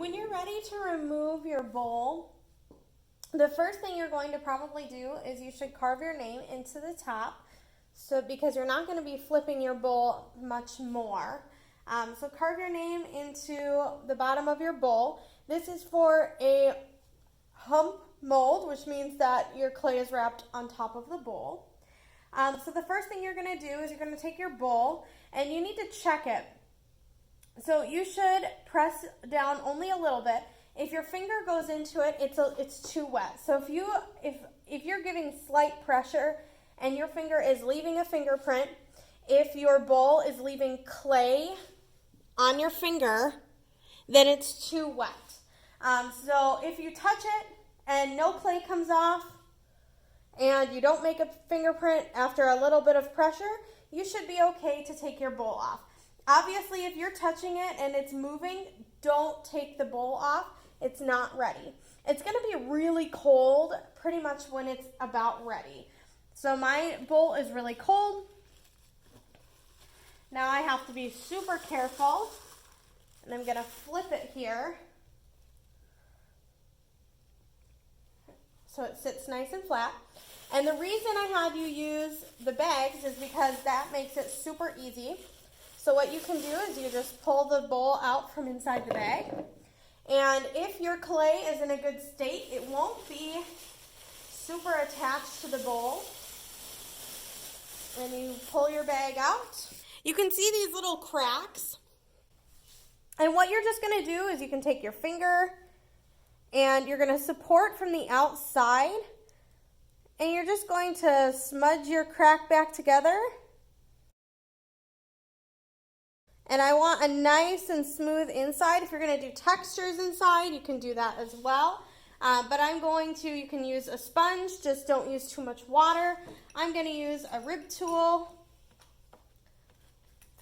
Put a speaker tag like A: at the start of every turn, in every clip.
A: When you're ready to remove your bowl, the first thing you're going to probably do is you should carve your name into the top, so because you're not going to be flipping your bowl much more. So carve your name into the bottom of your bowl. This is for a hump mold, which means that your clay is wrapped on top of the bowl. So the first thing you're going to do is you're going to take your bowl and you need to check it. So you should press down only a little bit. If your finger goes into it, it's too wet. So if you're giving slight pressure and your finger is leaving a fingerprint, if your bowl is leaving clay on your finger, then it's too wet. So if you touch it and no clay comes off and you don't make a fingerprint after a little bit of pressure, you should be okay to take your bowl off. Obviously, if you're touching it and it's moving, don't take the bowl off. It's not ready. It's going to be really cold pretty much when it's about ready. So my bowl is really cold. Now I have to be super careful, and I'm going to flip it here so it sits nice and flat. And the reason I had you use the bags is because that makes it super easy. So what you can do is you just pull the bowl out from inside the bag. And if your clay is in a good state, it won't be super attached to the bowl. And you pull your bag out. You can see these little cracks. And what you're just going to do is you can take your finger and you're going to support from the outside. And you're just going to smudge your crack back together. And I want a nice and smooth inside. If you're going to do textures inside, you can do that as well. But you can use a sponge, just don't use too much water. I'm going to use a rib tool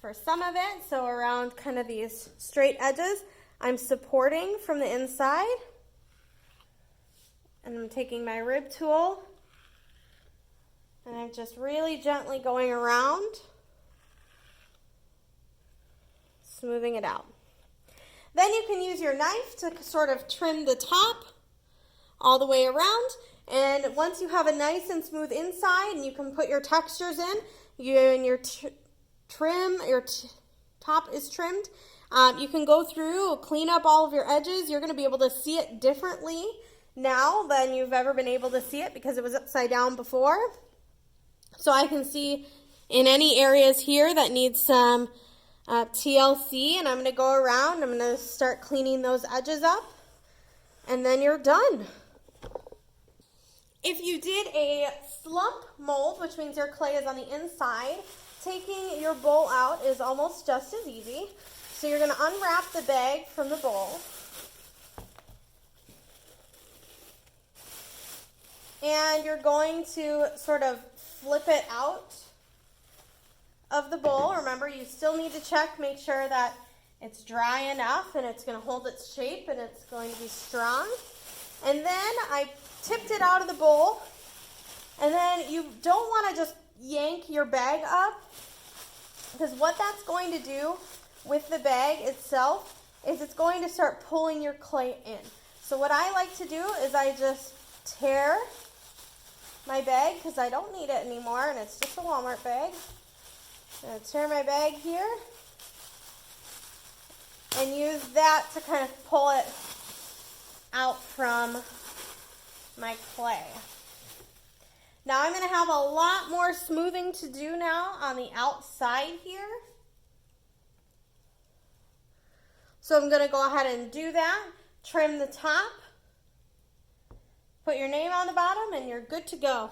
A: for some of it. So around kind of these straight edges, I'm supporting from the inside. And I'm taking my rib tool, and I'm just really gently going around, smoothing it out. Then you can use your knife to sort of trim the top all the way around. And once you have a nice and smooth inside and you can put your textures in, your top is trimmed, you can go through, clean up all of your edges. You're going to be able to see it differently now than you've ever been able to see it because it was upside down before. So I can see in any areas here that need some TLC, and I'm going to go around. I'm going to start cleaning those edges up, and then you're done. If you did a slump mold, which means your clay is on the inside, taking your bowl out is almost just as easy. So you're going to unwrap the bag from the bowl, and you're going to sort of flip it out of the bowl. Remember, you still need to check, make sure that it's dry enough and it's going to hold its shape and it's going to be strong. And then I tipped it out of the bowl, and then you don't want to just yank your bag up, because what that's going to do with the bag itself is it's going to start pulling your clay in. So what I like to do is I just tear my bag, because I don't need it anymore and it's just a Walmart bag. I'm going to tear my bag here and use that to kind of pull it out from my clay. Now I'm going to have a lot more smoothing to do now on the outside here. So I'm going to go ahead and do that. Trim the top. Put your name on the bottom and you're good to go.